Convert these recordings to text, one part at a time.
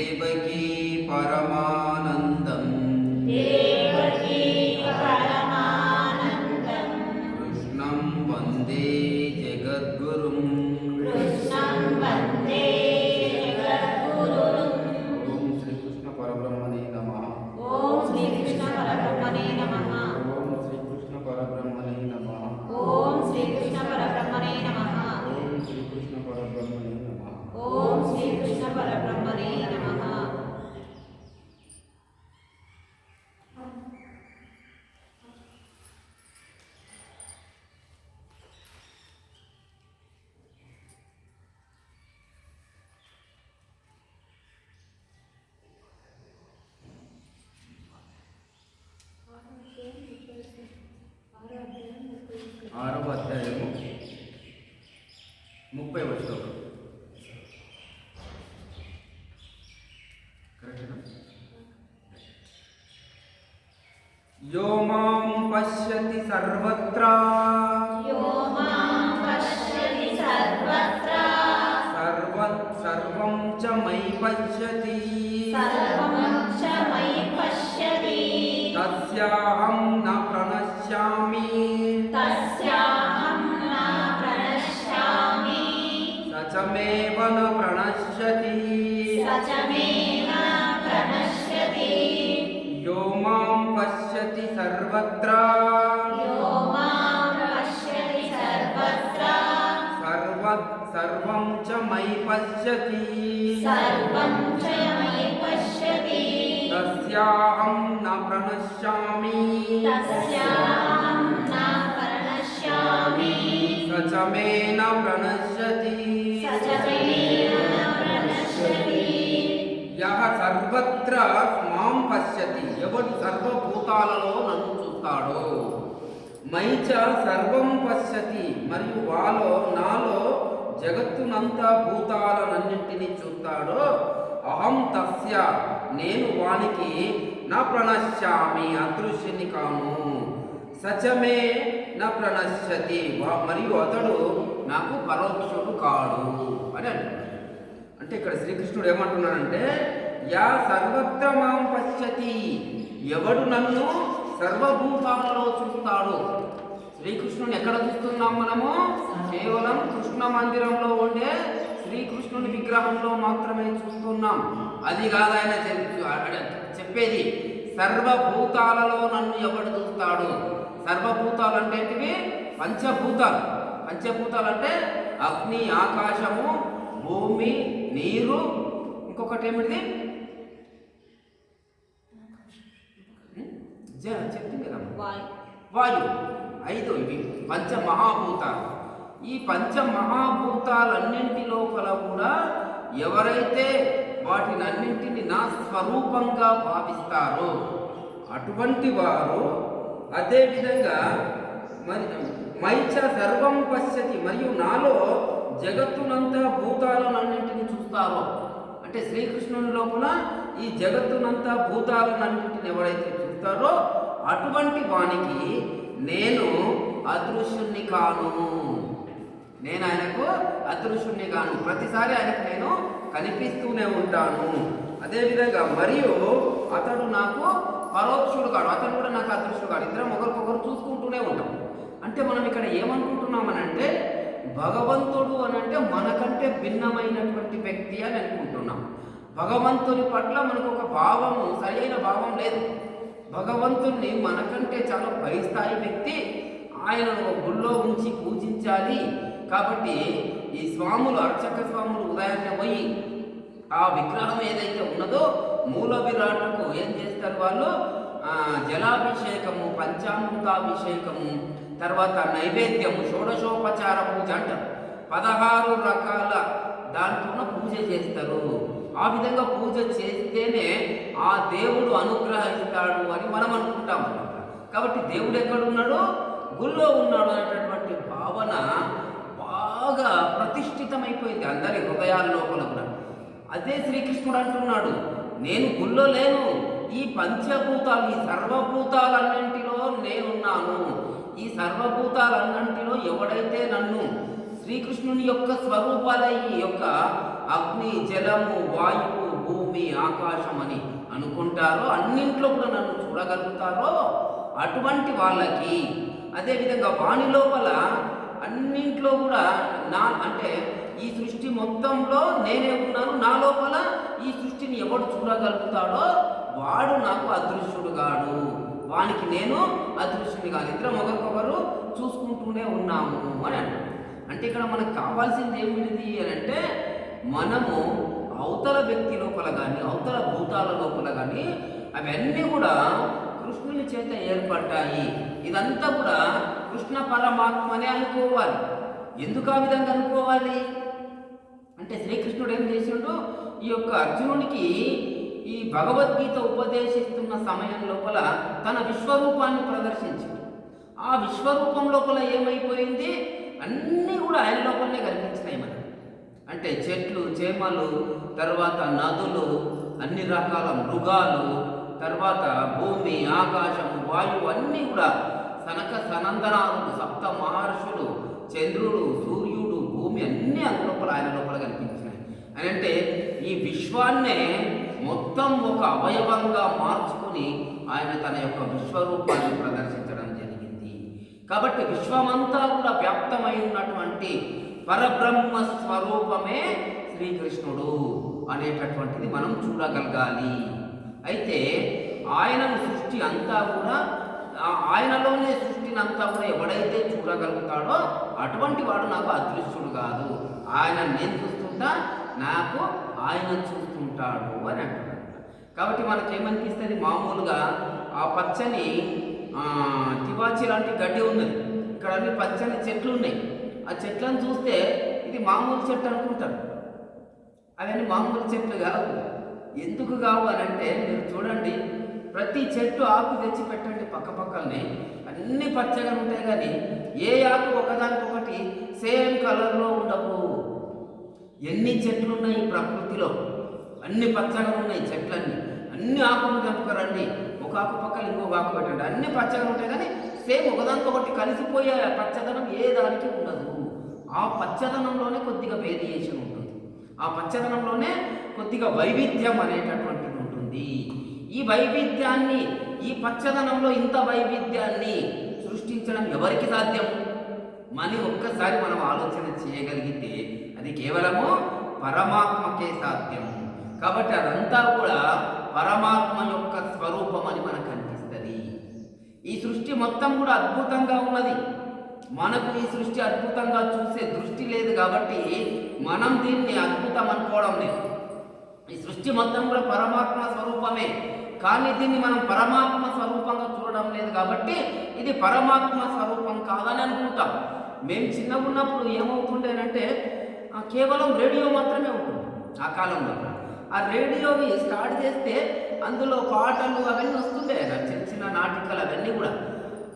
దేవకీ పరమానందం కృష్ణం వందే జగద్గురుం ఓం శ్రీకృష్ణ పరబ్రహ్మణే నమః. ఓం శ్రీకృష్ణ పరబ్రహ్మణే నమః. ఓం శ్రీకృష్ణ పరబ్రహ్మణే నమః. ఓం శ్రీకృష్ణ పరబ్రహ్మణే నమః. ఓం శ్రీకృష్ణ పరబ్రహ్మణే నమః. ఓం శ్రీకృష్ణ పరబ్రహ్మణే నమః. ఆరవ అధ్యాయము 30వ శ్లోకం. కరెక్టేనా? యో మాం పశ్యతి సర్వత్రా యో మాం పశ్యతి సర్వత్రా సర్వం చ మయి పశ్యతి సర్వం చ మయి పశ్యతి తస్యాహం న ప్రణశ్యామి తస్యాహం న ప్రణశ్యామి సచమేవ న ప్రణశ్యతి సచమే న ప్రణశ్యతి యో మాం పశ్యతి సర్వత్రా యో మాం పశ్యతి సర్వత్రా సర్వం చ మయి పశ్యతి సర్వం చ మయి పశ్యతి తస్యాహం న ప్రణశ్యామి తస్యాహం న ప్రణశ్యామి సచమే న ప్రణశ్యతి సచమే న ప్రణశ్యతి యః సర్వత్ర మాం పశ్యతి, ఎవడు సర్వభూతాలలో నన్ను చూస్తాడో, మైచ సర్వం పశ్యతి, మరియు నాలో జగత్తునంతా భూతాలనన్నింటినీ చూస్తాడో, అహం తస్య, నేను వానికి నా ప్రణశ్యామి, అదృశ్యని కాను, సచమే నా ప్రణశ్యతి, మరియు అతడు నాకు పరోక్షుడు కాడు అని అంటున్నాడు. అంటే ఇక్కడ శ్రీకృష్ణుడు ఏమంటున్నాడంటే, యా సర్వత్ర మాం పశ్యతి, ఎవడు నన్ను సర్వభూతాలలో చూస్తాడు. శ్రీకృష్ణుని ఎక్కడ చూస్తున్నాం మనము? కేవలం కృష్ణ మందిరంలో ఉండే శ్రీకృష్ణుని విగ్రహంలో మాత్రమే చూస్తున్నాం. అది కాదు ఆయన చెప్పేది, సర్వభూతాలలో నన్ను ఎవడు చూస్తాడు. సర్వభూతాలు అంటే ఏంటివి? పంచభూతాలు. పంచభూతాలు అంటే అగ్ని, ఆకాశము, భూమి, నీరు, ఇంకొకటి ఏమిటిది చెప్తుంది కదా, వాయువు. 5 ఇవి పంచమహాభూతాలు. ఈ పంచమహాభూతాలన్నింటి లోపల కూడా ఎవరైతే వాటినన్నింటిని నా స్వరూపంగా భావిస్తారో అటువంటి వారు, అదేవిధంగా మైచ సర్వం పశ్యతి, మరియు నాలో జగత్తునంతా భూతాలనన్నింటిని చూస్తారో, అంటే శ్రీకృష్ణుని లోపల ఈ జగత్తునంతా భూతాలనన్నింటిని ఎవరైతే చూస్తారో అటువంటి వానికి నేను అదృశ్యుణ్ణి కాను. నేను ఆయనకు అదృశ్యుణ్ణి కాను, ప్రతిసారి ఆయనకు నేను కనిపిస్తూనే ఉంటాను. అదేవిధంగా మరియు అతడు నాకు పరోక్షుడు కాడు, అతడు కూడా నాకు అదృశ్యుడు కాడు. ఇద్దరం ఒకరికొకరు చూసుకుంటూనే ఉంటాం. అంటే మనం ఇక్కడ ఏమనుకుంటున్నామనంటే, భగవంతుడు అని అంటే మనకంటే భిన్నమైనటువంటి వ్యక్తి అని అనుకుంటున్నాం. భగవంతుని పట్ల మనకు ఒక భావము, సరైన భావం లేదు. భగవంతుణ్ణి మనకంటే చాలా పై స్థాయి వ్యక్తి, ఆయనను ఒక గుళ్ళో ఉంచి పూజించాలి. కాబట్టి ఈ స్వాములు, అర్చక స్వాములు ఉదయాన్నే పోయి ఆ విగ్రహం ఏదైతే ఉన్నదో మూల విరాట్కు ఏం చేస్తారు వాళ్ళు? జలాభిషేకము, పంచామృతాభిషేకము, తర్వాత నైవేద్యము, షోడశోపచార పూజ అంటారు. 16 రకాల దాంట్లో పూజ చేస్తారు. ఆ విధంగా పూజ చేస్తేనే ఆ దేవుడు అనుగ్రహిస్తాడు అని మనం అనుకుంటాం అన్నమాట. కాబట్టి దేవుడు ఎక్కడున్నాడు? గుళ్ళో ఉన్నాడు అనేటటువంటి భావన బాగా ప్రతిష్ఠితమైపోయింది అందరి హృదయాల లోపల కూడా. అదే శ్రీకృష్ణుడు అంటున్నాడు, నేను గుళ్ళో లేను, ఈ పంచభూతాలు, ఈ సర్వభూతాలన్నింటిలో నేనున్నాను. ఈ సర్వభూతాలన్నింటిలో ఎవడైతే నన్ను శ్రీకృష్ణుని యొక్క స్వరూపాలై ఈ యొక్క అగ్ని, జలము, వాయువు, భూమి, ఆకాశం అని అనుకుంటారో, అన్నింట్లో కూడా నన్ను చూడగలుగుతారో అటువంటి వాళ్ళకి, అదేవిధంగా వాణి లోపల అన్నింట్లో కూడా అంటే ఈ సృష్టి మొత్తంలో నేనే ఉన్నాను, నా లోపల ఈ సృష్టిని ఎవడు చూడగలుగుతాడో వాడు నాకు అదృశ్యుడు కాడు, వానికి నేను అదృశ్యుని కాదు, ఇద్దరం ఒకరికొకరు చూసుకుంటూనే ఉన్నాము అని అంటారు. అంటే ఇక్కడ మనకు కావాల్సింది ఏమిటి అని అంటే, మనము అవతల వ్యక్తి లోపల కానీ అవతల భూతాల లోపల కానీ అవన్నీ కూడా కృష్ణుని చేత ఏర్పడ్డాయి, ఇదంతా కూడా కృష్ణ పరమాత్మనే అనుకోవాలి. ఎందుకు ఆ విధంగా అనుకోవాలి అంటే, శ్రీకృష్ణుడు ఏం చేసిండు, ఈ యొక్క అర్జునునికి ఈ భగవద్గీత ఉపదేశిస్తున్న సమయం లోపల తన విశ్వరూపాన్ని ప్రదర్శించింది. ఆ విశ్వరూపం లోపల ఏమైపోయింది, అన్నీ కూడా ఆయన లోపలనే కనిపించినాయి మనకి. అంటే చెట్లు, చేమలు, తర్వాత నదులు, అన్ని రకాల మృగాలు, తర్వాత భూమి, ఆకాశము, వాయువు అన్నీ కూడా సనక సనందనాలు, సప్త మహర్షులు, చంద్రుడు, సూర్యుడు, భూమి అన్నీ అందులోపల ఆయన లోపల కనిపించినాయి. అని అంటే ఈ విశ్వాన్నే మొత్తం ఒక అవయవంగా మార్చుకొని ఆయన తన యొక్క విశ్వరూపాన్ని ప్రదర్శించడం జరిగింది. కాబట్టి విశ్వమంతా కూడా వ్యాప్తమై ఉన్నటువంటి పరబ్రహ్మ స్వరూపమే శ్రీకృష్ణుడు అనేటటువంటిది మనం చూడగలగాలి. అయితే ఆయనను సృష్టి అంతా కూడా ఆయనలోనే సృష్టిని అంతా కూడా ఎవడైతే చూడగలుగుతాడో అటువంటి వాడు నాకు అదృశ్యుడు కాదు, ఆయన నేను చూస్తుంటా, నాకు ఆయన చూస్తుంటాడు అని అంటున్నాడు. కాబట్టి మనకేమనిపిస్తుంది, మామూలుగా ఆ పచ్చని తివాచి లాంటి గడ్డి ఉన్నది, ఇక్కడ అన్ని పచ్చని చెట్లు ఉన్నాయి, ఆ చెట్లను చూస్తే ఇది మామూలు చెట్టు అనుకుంటారు. అవన్నీ మామూలు చెట్లు కావు. ఎందుకు కావు అని అంటే, మీరు చూడండి, ప్రతి చెట్టు ఆకు తెచ్చి పెట్టండి పక్క పక్కనే, అన్ని పచ్చగా ఉంటాయి, కానీ ఏ ఆకు ఒకదానికొకటి సేమ్ కలర్లో ఉండవు. ఎన్ని చెట్లు ఉన్నాయి ప్రకృతిలో, అన్ని పచ్చగా ఉన్నాయి చెట్లన్నీ, అన్ని ఆకులు తెంపుకరండి, ఒక ఆకు పక్కన ఇంకొక ఆకు పెట్టండి, అన్ని పచ్చగా ఉంటాయి, కానీ సేమ్ ఒకదానికొకటి కలిసిపోయే పచ్చదనం ఏ దానికి ఉండదు. ఆ పచ్చదనంలోనే కొద్దిగా వేరియేషన్ ఉంటుంది, ఆ పచ్చదనంలోనే కొద్దిగా వైవిధ్యం అనేటటువంటిది ఉంటుంది. ఈ వైవిధ్యాన్ని, ఈ పచ్చదనంలో ఇంత వైవిధ్యాన్ని సృష్టించడం ఎవరికి సాధ్యం? మళ్ళీ ఒక్కసారి మనం ఆలోచన చేయగలిగితే అది కేవలము పరమాత్మకే సాధ్యం. కాబట్టి అదంతా కూడా పరమాత్మ యొక్క స్వరూపం అని మనకు అనిపిస్తుంది. ఈ సృష్టి మొత్తం కూడా అద్భుతంగా ఉన్నది. మనకు ఈ సృష్టి అద్భుతంగా చూసే దృష్టి లేదు కాబట్టి మనం దీన్ని అద్భుతం అనుకోవడం లేదు. ఈ సృష్టి మొత్తం కూడా పరమాత్మ స్వరూపమే, కానీ దీన్ని మనం పరమాత్మ స్వరూపంగా చూడడం లేదు కాబట్టి ఇది పరమాత్మ స్వరూపం కాదని అనుకుంటాం. మేము చిన్నగా ఉన్నప్పుడు ఏమవుతుండేనంటే, కేవలం రేడియో మాత్రమే ఉంటుంది ఆ కాలంలో. ఆ రేడియోని స్టార్ట్ చేస్తే అందులో పాటలు అవన్నీ వస్తుండే, చిన్న చిన్న నాటికలు అవన్నీ కూడా.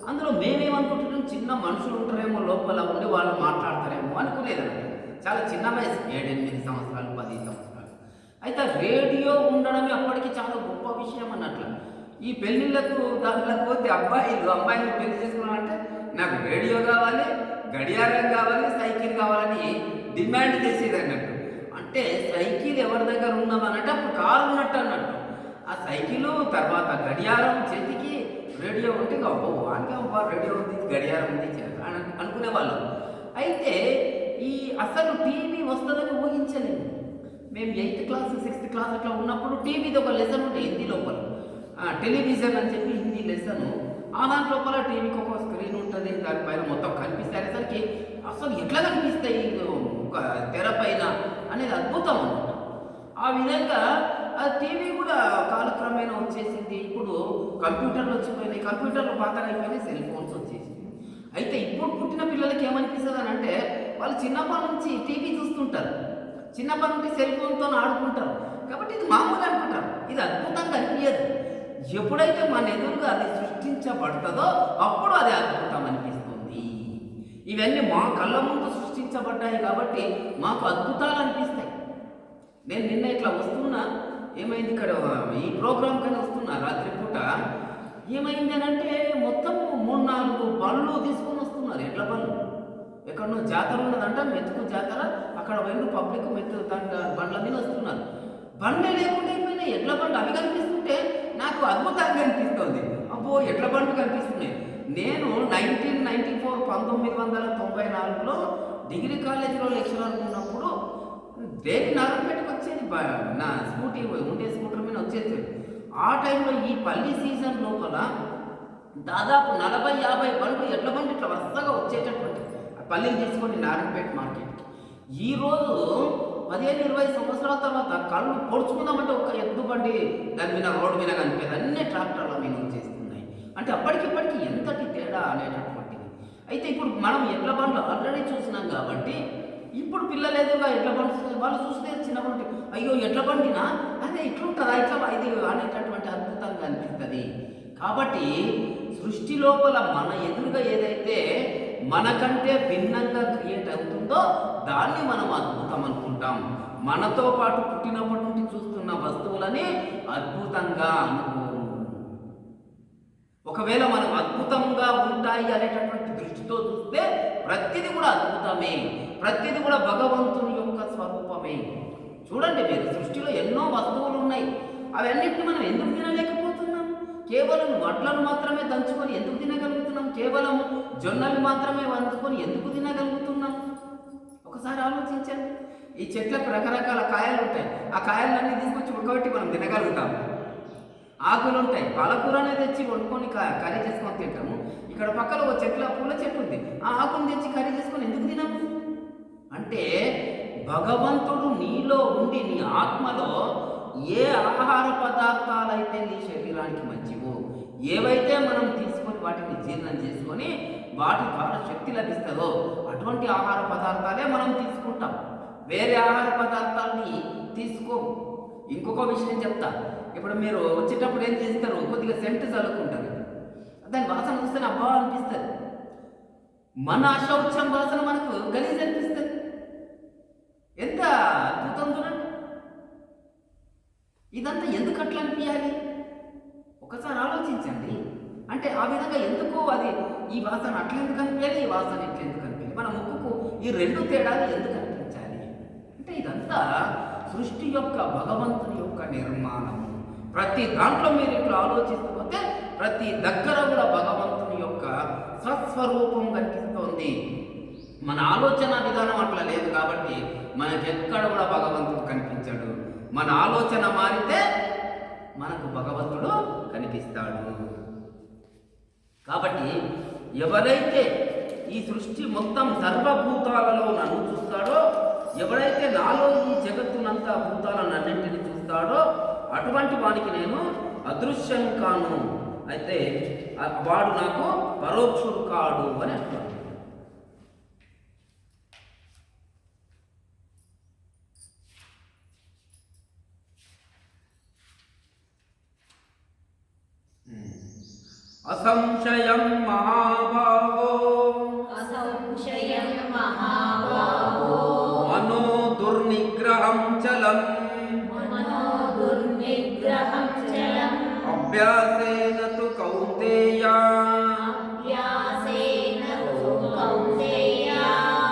అందులో మేమేమనుకుంటున్నాం, చిన్న మనుషులు ఉంటారేమో లోపల ఉండి వాళ్ళు మాట్లాడతారేమో అనుకునేదండి. చాలా చిన్న వయసు, 7-8 సంవత్సరాలు 10 సంవత్సరాలు. అయితే రేడియో ఉండడమే అప్పటికి చాలా గొప్ప విషయం అన్నట్లు. ఈ పెళ్ళిళ్ళకు దాంట్లోకి పోతే అమ్మాయిని పెళ్లి చేసుకున్నామంటే నాకు రేడియో కావాలి, గడియారం కావాలి, సైకిల్ కావాలని డిమాండ్ చేసేది అన్నట్టు. అంటే సైకిల్ ఎవరి దగ్గర ఉన్నామనంటే అప్పుడు కారు ఉన్నట్టు అన్నట్టు. ఆ సైకిలు తర్వాత గడియారం చేతికి, రేడియో ఉంటే అబ్బో వానికి అబ్బా రేడియో ఉంది, గడియారం ఉంది అని అనుకునేవాళ్ళం. అయితే ఈ అసలు టీవీ వస్తుందని ఊహించలేదు. మేము 8th క్లాస్ 6th క్లాస్ అట్లా ఉన్నప్పుడు టీవీది ఒక లెసన్ ఉంటే హిందీ లోపల, టెలివిజన్ అని చెప్పి హిందీ లెసను. ఆ దాంట్ లోపల టీవీకి ఒక స్క్రీన్ ఉంటుంది, దానిపైన మొత్తం కనిపిస్తాయి. అనేసరికి అసలు ఎట్లా కనిపిస్తాయి ఒక తెర పైన అనేది అద్భుతం అన్నమాట. ఆ విధంగా ఆ టీవీ కూడా కాలక్రమేణా వచ్చేసింది. ఇప్పుడు కంప్యూటర్లు వచ్చిపోయినాయి, కంప్యూటర్లు పాతరైపోయినాయి, సెల్ ఫోన్స్ వచ్చేసింది. అయితే ఇప్పుడు పుట్టిన పిల్లలకి ఏమనిపిస్తుంది అని అంటే, వాళ్ళు చిన్నప్పటి నుంచి టీవీ చూస్తుంటారు, చిన్నప్పటి నుంచి సెల్ ఫోన్తో ఆడుకుంటారు. కాబట్టి ఇది మామూలు అనుకుంటారు, ఇది అద్భుతంగా అనిపించదు. ఎప్పుడైతే మన ఎదురుగా అది సృష్టించబడుతుందో అప్పుడు అది అద్భుతం అనిపిస్తుంది. ఇవన్నీ మా కళ్ళ ముందు సృష్టించబడ్డాయి కాబట్టి మాకు అద్భుతాలు అనిపిస్తాయి. నేను నిన్న ఇట్లా వస్తున్నా, ఏమైంది ఇక్కడ ఈ ప్రోగ్రామ్ కన్నా వస్తున్నా రాత్రిపూట, ఏమైంది అని అంటే మొత్తం 3-4 బళ్ళు తీసుకుని జాతర ఉన్నదంట, మెతుకు జాతర. అక్కడ పోయిన పబ్లిక్ మెతుకు బండ్ల మీద వస్తున్నారు. బండ్లే లేకుండా అయిపోయినాయి, ఎడ్ల బండ్లు. అవి కనిపిస్తుంటే నాకు అద్భుతంగా అనిపిస్తుంది. అబ్బో, ఎడ్ల బండ్లు కనిపిస్తున్నాయి. నేను 1994లో డిగ్రీ కాలేజీలో లెక్చరర్ ఉన్నప్పుడు డైలీ నారాయణపేటకు వచ్చేది. నా స్కూటీ ఉండే స్కూటర్ మీద వచ్చేది. ఆ టైంలో ఈ పల్లి సీజన్ లోపల దాదాపు 40-50 బండ్లు, ఎడ్ల బండ్లు ఇట్లా వరుసగా వచ్చేటటువంటి పల్లీలు తీసుకొని నారాయణపేట మార్కెట్కి. ఈరోజు 15-20 సంవత్సరాల తర్వాత కళ్ళు పొడుచుకుందామంటే ఒక ఎద్దు బండి దాని మీద రోడ్డు మీద కనిపేది. అన్ని ట్రాక్టర్ల మీద వచ్చేస్తున్నాయి. అంటే అప్పటికిప్పటికి ఎంతటి తేడా అనేటటువంటిది. అయితే ఇప్పుడు మనం ఎడ్ల బండ్లు ఆల్రెడీ చూసినాం కాబట్టి ఇప్పుడు పిల్లలు ఎదురుగా ఎడ్ల బండి వాళ్ళు చూస్తే చిన్నప్పుడు అయ్యో ఎడ్ల బండినా అదే ఇట్లుంటుందా, ఇట్లా ఇది అనేటటువంటి అద్భుతంగా అనిపిస్తుంది. కాబట్టి సృష్టి లోపల మన ఎదురుగా ఏదైతే మనకంటే భిన్నంగా క్రియేట్ అవుతుందో దాన్ని మనం అద్భుతం అనుకుంటాం. మనతో పాటు పుట్టినప్పటి నుండి చూస్తున్న వస్తువులని అద్భుతంగా అనుకోము. ఒకవేళ మనం అద్భుతంగా ఉంటాయి అనేటటువంటి దృష్టితో చూస్తే ప్రతిదీ కూడా అద్భుతమే, ప్రతిదీ కూడా భగవంతుని యొక్క స్వరూపమే. చూడండి మీరు, సృష్టిలో ఎన్నో వస్తువులు ఉన్నాయి. అవన్నిటిని మనం ఎందుకు తినలేకపోతున్నాం? కేవలం వడ్లను మాత్రమే దంచుకొని ఎందుకు తినగలుగుతున్నాం? కేవలం జొన్నలు మాత్రమే వంచుకొని ఎందుకు తినగలుగుతున్నాం? ఒకసారి ఆలోచించండి. ఈ చెట్లకు రకరకాల కాయలు ఉంటాయి. ఆ కాయలన్నీ తీసుకొచ్చి ఉడకబెట్టి మనం తినగలుగుతాం. ఆకులు ఉంటాయి, పాలకూర అనేది తెచ్చి వండుకొని కర్రీ చేసుకొని తింటాము. ఇక్కడ పక్కన ఒక పూల చెట్టు ఉంది, ఆ ఆకును తెచ్చి కర్రీ చేసుకొని ఎందుకు తినము? అంటే భగవంతుడు నీలో ఉండి నీ ఆత్మలో ఏ ఆహార పదార్థాలైతే నీ శరీరానికి మంచివో, ఏవైతే మనం తీసుకొని వాటిని జీర్ణం చేసుకొని వాటి ద్వారా శక్తి లభిస్తుందో అటువంటి ఆహార పదార్థాలే మనం తీసుకుంటాం. వేరే ఆహార పదార్థాలని తీసుకోము. ఇంకొక విషయం చెప్తా. ఇప్పుడు మీరు వచ్చేటప్పుడు ఏం చేస్తారు? కొద్దిగా సెంటు చల్లుకుంటారు. దాని వాసన చూస్తే అబ్బా అనిపిస్తుంది. మన శౌచం వాసన మనకు గలీజ్ అనిపిస్తుంది. ఎంత అద్భుతం చూడండి. ఇదంతా ఎందుకు అట్లా అనిపించాలి? ఒకసారి ఆలోచించండి. అంటే ఆ విధంగా ఎందుకు అది ఈ వాసన అట్లా ఎందుకు అనిపించాలి, ఈ వాసన ఇట్లా ఎందుకు అనిపించాలి, మన ముక్కుకు ఈ రెండు తేడాలు ఎందుకు అనిపించాలి? అంటే ఇదంతా సృష్టి యొక్క భగవంతుని యొక్క నిర్మాణము. ప్రతి దాంట్లో మీరు ఇట్లా ఆలోచిస్తూ పోతే ప్రతి దగ్గర కూడా భగవంతుని యొక్క స్వస్వరూపం కనిపిస్తోంది. మన ఆలోచన విధానం అట్లా లేదు కాబట్టి మనకెక్కడ కూడా భగవంతుడు కనిపించాడు. మన ఆలోచన మారితే మనకు భగవంతుడు కనిపిస్తాడు. కాబట్టి ఎవరైతే ఈ సృష్టి మొత్తం సర్వభూతాలలో నన్ను చూస్తాడో, ఎవరైతే నాలో ఈ జగత్తునంతా భూతాలన్నింటినీ చూస్తాడో అటువంటి వానికి నేను అదృశ్యం కాను. అయితే వాడు నాకు పరోక్షుడు కాడు అని అంటాడు. అసంశయం మహాభావో అసంశయం మహాభావో మనో దుర్నిగ్రహం చలం మనో దుర్నిగ్రహం చలం అభ్యాసేన తు కౌంతేయ అభ్యాసేన తు కౌంతేయ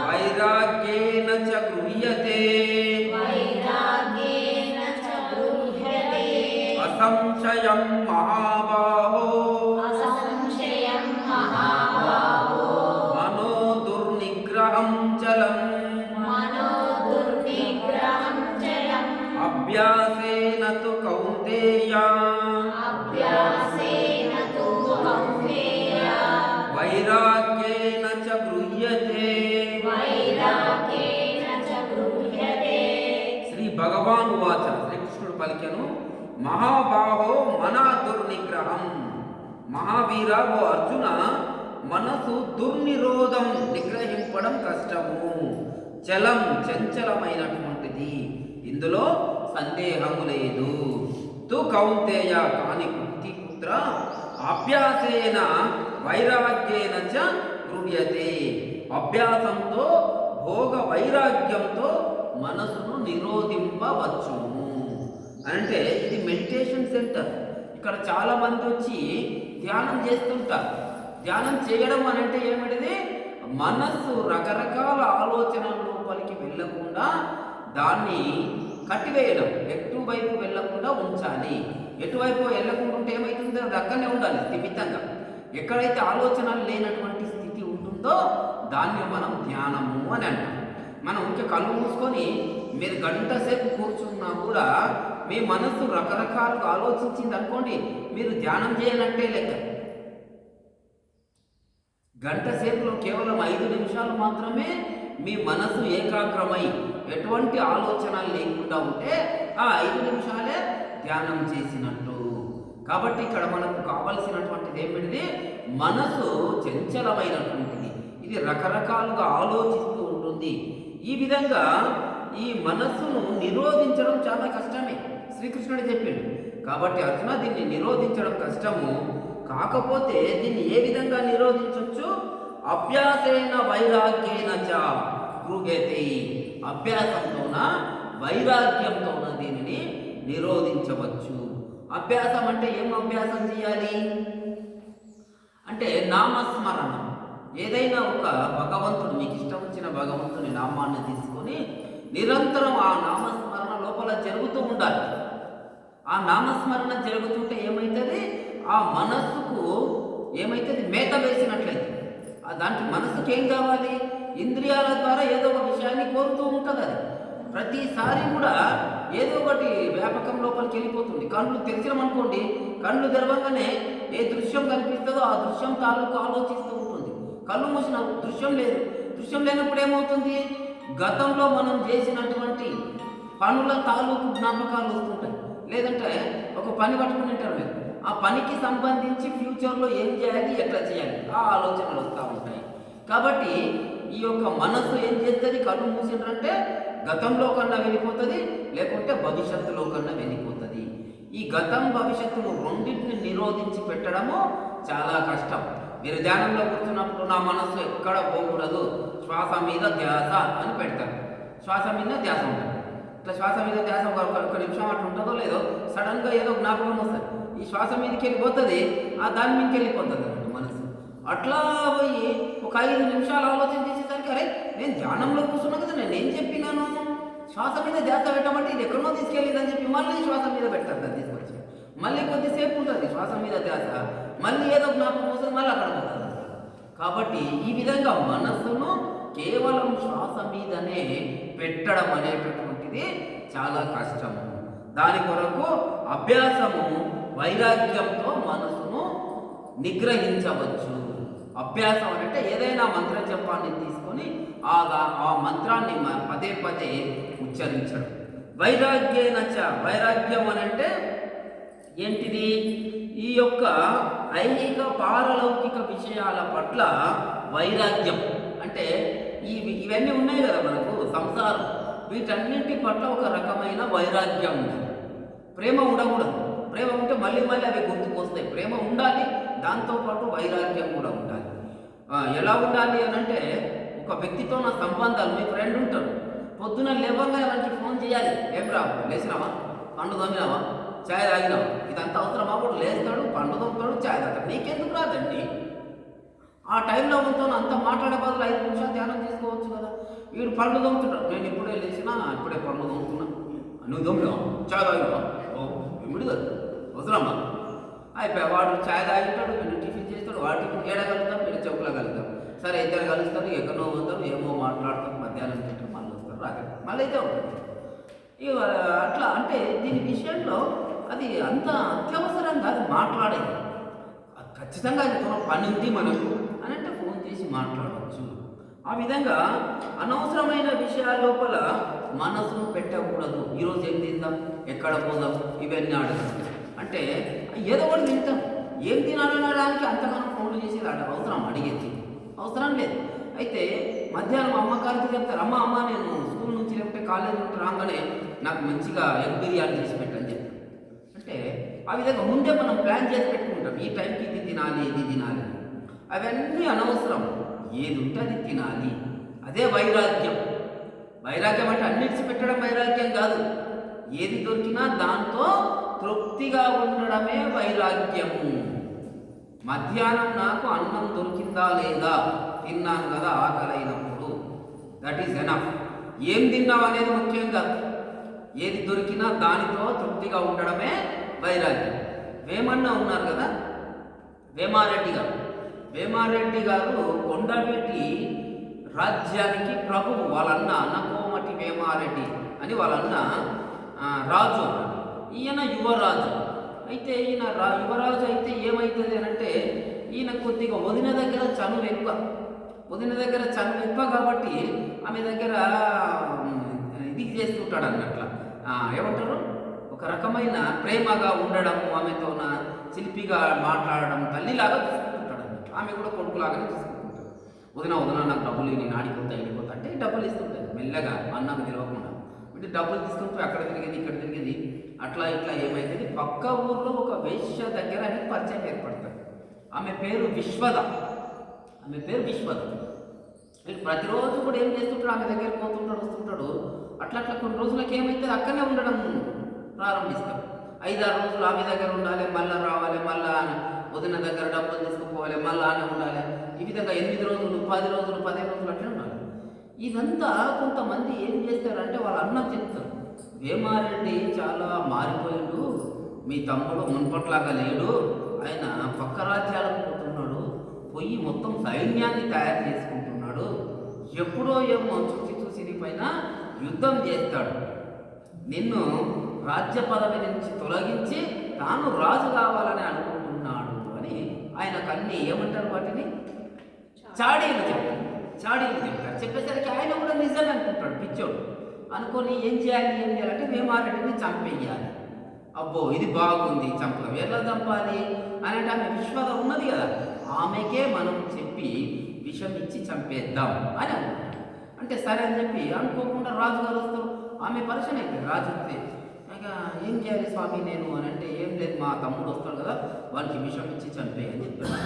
వైరాగ్యేన చ గృహ్యతే వైరాగ్యేన చ గృహ్యతే అసంశయం మహాబాహో అసంశయం మహాభావో మనో దుర్నిగ్రహం చలం మనో దుర్నిగ్రహం చలం అభ్యాసేన తు కౌంతేయ అభ్యాసేన తు కౌంతేయ వైరాగ్యేన చ గృహ్యతే వైరాగ్యేన చ గృహ్యతే. శ్రీ భగవాన్ వాచ, శ్రీకృష్ణుడు పలికెను, మహాబాహో మన దుర్నిగ్రహం. మహావీర, ఓ అర్జున, మనసు దుర్నిరోధం, నిగ్రహింపడం కష్టము. చలం, చంచలమైనటువంటిది, ఇందులో సందేహము లేదు. తు కౌంతేయ, కాని కుట్టి పుత్ర, అభ్యాసేన వైరాగ్యేన చ గృహ్యతే. అభ్యాసంతో, భోగ వైరాగ్యంతో మనసును నిరోధింపవచ్చును. అంటే ఇది మెడిటేషన్ సెంటర్. ఇక్కడ చాలా మంది వచ్చి ధ్యానం చేస్తుంటారు. ధ్యానం చేయడం అని అంటే ఏమిటిది? మనస్సు రకరకాల ఆలోచనల లోపలికి వెళ్ళకుండా దాన్ని కట్టివేయడం, ఎటువైపు వెళ్ళకుండా ఉంచాలి. ఎటువైపు వెళ్ళకుండా ఉంటే ఏమవుతుందో అది అక్కడనే ఉండాలి స్థిమితంగా. ఎక్కడైతే ఆలోచనలు లేనటువంటి స్థితి ఉంటుందో దాన్ని మనం ధ్యానము అని అంటాం. మనం ఇంకా కళ్ళు మూసుకొని మీరు గంట సేపు కూర్చున్నా కూడా మీ మనస్సు రకరకాలుగా ఆలోచించింది అనుకోండి, మీరు ధ్యానం చేయనట్టే లెక్క. గంట సేపులో కేవలం 5 నిమిషాలు మాత్రమే మీ మనసు ఏకాగ్రమై ఎటువంటి ఆలోచనలు లేకుండా ఉంటే ఆ 5 నిమిషాలే ధ్యానం చేసినట్టు. కాబట్టి ఇక్కడ మనకు కావలసినటువంటిది ఏమిటిది? మనసు చంచలమైనటువంటిది, ఇది రకరకాలుగా ఆలోచిస్తూ ఉంటుంది. ఈ విధంగా ఈ మనస్సును నిరోధించడం చాలా కష్టమే, శ్రీకృష్ణుడు చెప్పాడు. కాబట్టి అర్జున, దీన్ని నిరోధించడం కష్టము. కాకపోతే దీన్ని ఏ విధంగా నిరోధించవచ్చు? అభ్యాసేన వైరాగ్యేన చ గృహ్యతే. అభ్యాసంతోన వైరాగ్యంతోన దీనిని నిరోధించవచ్చు. అభ్యాసం అంటే ఏం అభ్యాసం చేయాలి అంటే నామస్మరణం. ఏదైనా ఒక భగవంతుడు, మీకు ఇష్టం వచ్చిన భగవంతుని నామాన్ని తీసుకొని నిరంతరం ఆ నామస్మరణ లోపల జరుగుతూ ఉండాలి. ఆ నామస్మరణ జరుగుతుంటే ఏమవుతుంది? ఆ మనస్సుకు ఏమవుతుంది? మేత వేసినట్లయితే దాంట్లో మనసుకి ఏం కావాలి? ఇంద్రియాల ద్వారా ఏదో ఒక విషయాన్ని కోరుతూ ఉంటుంది. అది ప్రతిసారి కూడా ఏదో ఒకటి వ్యాపకం లోపలికి వెళ్ళిపోతుంది. కళ్ళు తెరిచినామనుకోండి, కళ్ళు తెరవగానే ఏ దృశ్యం కనిపిస్తుందో ఆ దృశ్యం తాలూకు ఆలోచిస్తూ ఉంటుంది. కళ్ళు మూసిన దృశ్యం లేదు. దృశ్యం లేనప్పుడు ఏమవుతుంది? గతంలో మనం చేసినటువంటి పనుల తాలూకు జ్ఞాపకాలు వస్తుంటాయి. లేదంటే ఒక పని పట్టుకుని ఉంటారు మీరు, ఆ పనికి సంబంధించి ఫ్యూచర్లో ఏం చేయాలి, ఎట్లా చేయాలి, ఆ ఆలోచనలు వస్తూ ఉంటాయి. కాబట్టి ఈ యొక్క మనస్సు ఏం చేస్తుంది? కళ్ళు మూసిండ్రంటే గతంలో కన్నా వెళ్ళిపోతుంది, లేకుంటే భవిష్యత్తులో కన్నా వెళ్ళిపోతుంది. ఈ గతం భవిష్యత్తును రెండింటిని నిరోధించి పెట్టడము చాలా కష్టం. మీరు ధ్యానంలో కూర్చున్నప్పుడు నా మనస్సు ఎక్కడ పోకూడదు, శ్వాస మీద ధ్యాస అని పెడతారు. శ్వాస మీద ధ్యాస ఉంటుంది. ఇట్లా శ్వాస మీద ధ్యాస ఒక నిమిషం అట్లా ఉంటుందో లేదో సడన్గా ఏదో జ్ఞాపకం వస్తుంది. ఈ శ్వాస మీదకి వెళ్ళిపోతుంది, ఆ దాని మీదకి వెళ్ళిపోతుంది అన్నట్టు మనసు. అట్లా పోయి ఒక 5 నిమిషాలు ఆలోచన చేసేసరికి, అరే నేను ధ్యానంలో కూర్చున్నా కదా, నేను ఏం చెప్పినాను? శ్వాస మీద ధ్యాస పెట్టమంటే ఇది ఎక్కడో తీసుకెళ్ళిందని చెప్పి మళ్ళీ శ్వాస మీద పెట్టారు. దాన్ని తీసుకొచ్చి మళ్ళీ కొద్దిసేపు ఉంటుంది శ్వాస మీద ధ్యాస, మళ్ళీ ఏదో జ్ఞాపకం వస్తుంది, మళ్ళీ అక్కడ పోతుంది. కాబట్టి ఈ విధంగా మనస్సును కేవలం శ్వాస మీదనే పెట్టడం అనేటటువంటిది చాలా కష్టము. దాని కొరకు అభ్యాసము, వైరాగ్యంతో మనసును నిగ్రహించవచ్చు. అభ్యాసం అంటే ఏదైనా మంత్ర జపాన్ని తీసుకొని ఆ మంత్రాన్ని పదే పదే ఉచ్చరించడం. వైరాగ్యేనచ, వైరాగ్యం అని అంటే ఏంటిది? ఈ యొక్క ఐహిక పారలౌకిక విషయాల పట్ల వైరాగ్యం అంటే ఇవన్నీ ఉన్నాయి కదా మనకు సంసారం, వీటన్నింటి పట్ల ఒక రకమైన వైరాగ్యం ఉండాలి. ప్రేమ ఉండకూడదు. ప్రేమ ఉంటే మళ్ళీ మళ్ళీ అవి గుర్తుకొస్తాయి. ప్రేమ ఉండాలి, దాంతోపాటు వైరాగ్యం కూడా ఉండాలి. ఎలా ఉండాలి అని అంటే, ఒక వ్యక్తితో నా సంబంధాలు, మీ ఫ్రెండ్ ఉంటాడు, పొద్దున లేవగానే మనకి ఫోన్ చేయాలి. ఏం రా, లేచినావా, పండు తోమినావా, ఛాయ్ తాగినావా, ఇదంతా అవసరమా? కూడా లేస్తాడు, పండు తోముతాడు, ఛాయ్ తాగుతాడు. నీకెందుకు రాదండి? ఆ టైంలో ఉంతో అంత మాట్లాడే బదులు 5 నిమిషాలు ధ్యానం చేసుకోవచ్చు కదా. వీడు పండ్లు తోముతుంటాడు, నేను ఇప్పుడే లేచినా, ఇప్పుడే పండ్లు తోముతున్నా. నువ్వు తోమినావా, ఛాయ్ తాగినావా? ఓ ఇమిడి కదా, అవసరమ్మా? అయిపోయా. వాడు ఛాయ్ తాగుతాడు, వీడు టిఫిన్ చేస్తాడు, వాడు టిఫిన్ ఏడగలుగుతాం, వీడు చెప్పులగలుగుతాం. సరే ఇద్దరు కలుస్తారు, ఎక్కడో పోతారు, ఏమో మాట్లాడతారు, మధ్యాహ్నం తింటారు, మళ్ళీ వస్తారు, రాత్రి మళ్ళీ అయితే ఉంటుంది. ఇక అట్లా అంటే దీని విషయంలో అది అంత అత్యవసరం కాదు మాట్లాడేది. ఖచ్చితంగా అది పని ఉంది మనకు అని అంటే ఫోన్ చేసి మాట్లాడవచ్చు. ఆ విధంగా అనవసరమైన విషయాల లోపల మనసును పెట్టకూడదు. ఈరోజు ఏం తిందాం, ఎక్కడ పోదాం, ఇవన్నీ అడగదు. అంటే ఏదో ఒకటి తింటాం, ఏం తినాలనడానికి అంతగానో ఫోన్లు చేసేది అవసరం, అడిగేది అవసరం లేదు. అయితే మధ్యాహ్నం అమ్మగారికి చెప్తారు, అమ్మ నేను స్కూల్ నుంచి లేకపోతే కాలేజీ నుండి రాగానే నాకు మంచిగా ఎగ్ బిర్యానీ చేసి పెట్టని చెప్పి. అంటే ఆ విధంగా ముందే మనం ప్లాన్ చేసి పెట్టుకుంటాం, ఈ టైంకి ఇది తినాలి, ఇది తినాలి. అవన్నీ అనవసరం, ఏది ఉంటే అది తినాలి. అదే వైరాగ్యం. వైరాగ్యం అంటే అన్నిటిసి పెట్టడం వైరాగ్యం కాదు. ఏది దొరికినా దాంతో తృప్తిగా ఉండడమే వైరాగ్యము. మధ్యాహ్నం నాకు అన్నం దొరికిందా లేదా, తిన్నాను కదా ఆకలైనప్పుడు, దట్ ఈస్ ఎనఫ్. ఏం తిన్నావు అనేది ముఖ్యం కాదు, ఏది దొరికినా దానితో తృప్తిగా ఉండడమే వైరాగ్యం. వేమన్న ఉన్నారు కదా, వేమారెడ్డి గారు. వేమారెడ్డి గారు కొండవీటి రాజ్యానికి ప్రభువు. వాళ్ళన్న అన్నకోమటి వేమారెడ్డి అని వాళ్ళన్న రాజు అన్నాడు. ఈయన యువరాజు. అయితే ఈయన యువరాజు అయితే ఏమవుతుంది అని అంటే, ఈయన కొద్దిగా వదిన దగ్గర చనువు ఎక్కువ. వదిన దగ్గర చనువు ఎక్కువ కాబట్టి ఆమె దగ్గర ఇది చేస్తుంటాడు అన్నట్ల, ఏమంటారు, ఒక రకమైన ప్రేమగా ఉండడం, ఆమెతోన చిలిపిగా మాట్లాడడం, తల్లిలాగా చూసుకుంటుంటాడు అన్నట్టు. ఆమె కూడా కొడుకులాగానే చూసుకుంటుంటాడు. వదిన నాకు డబ్బులు నేను ఆడిపోతా ఇడిపోతా అంటే డబ్బులు ఇస్తుంటుంది మెల్లగా, అన్నకు తెలియకుండా. అంటే డబ్బులు తీసుకుంటూ అక్కడ తిరిగేది ఇక్కడ తిరిగేది, అట్లా ఇట్లా ఏమైతుంది, పక్క ఊర్లో ఒక వేశ్య దగ్గర ఆయనకి పరిచయం ఏర్పడతాడు. ఆమె పేరు విశ్వద. వీడు ప్రతిరోజు కూడా ఏం చేస్తుంటాడు, ఆమె దగ్గరికి పోతుంటాడు వస్తుంటాడు. అట్లా కొన్ని రోజులకి ఏమైతే అక్కడనే ఉండడం ప్రారంభిస్తాడు. 5-6 రోజులు ఆమె దగ్గర ఉండాలి, మళ్ళీ రావాలి, మళ్ళా వదిన దగ్గర డబ్బులు తీసుకుపోవాలి, మళ్ళీ ఆమె ఉండాలి. ఈ విధంగా 8 రోజులు 10 రోజులు 15 రోజులు అట్లే ఉండాలి. ఇదంతా కొంతమంది ఏం చేస్తారంటే వాళ్ళ అన్న చెప్తారు, వేమారెడ్డి చాలా మారిపోయాడు, మీ తమ్ముడు మున్పట్లాగా లేడు, ఆయన పక్క రాజ్యాలకు పోతున్నాడు, పోయి మొత్తం సైన్యాన్ని తయారు చేసుకుంటున్నాడు, ఎప్పుడో ఏమో చూసి నీ పైన యుద్ధం చేస్తాడు, నిన్ను రాజ్య పదవి నుంచి తొలగించి తాను రాజు కావాలని అనుకుంటున్నాడు అని ఆయనకు అన్ని ఏమంటారు, వాటిని చాడీలు చెప్తారు. చెప్పేసరికి ఆయన కూడా నిజమే అనుకుంటాడు, పిచ్చోడు అనుకొని ఏం చేయాలంటే వేమారెడ్డిని చంపేయాలి. అబ్బో ఇది బాగుంది, చంపడం ఎలా చంపాలి అని అంటే ఆమె విశ్వద ఉన్నది కదా, ఆమెకే మనం చెప్పి విషం ఇచ్చి చంపేద్దాం అని అనుకుంటాం. అంటే సరే అని చెప్పి అనుకోకుండా రాజుగారు వస్తారు. ఆమె పరిచయం అవుతుంది రాజు వస్తే. ఇక ఏం చేయాలి స్వామి నేను అని అంటే, ఏం లేదు మా తమ్ముడు వస్తాడు కదా వానికి విషం ఇచ్చి చంపేయని చెప్పాడు.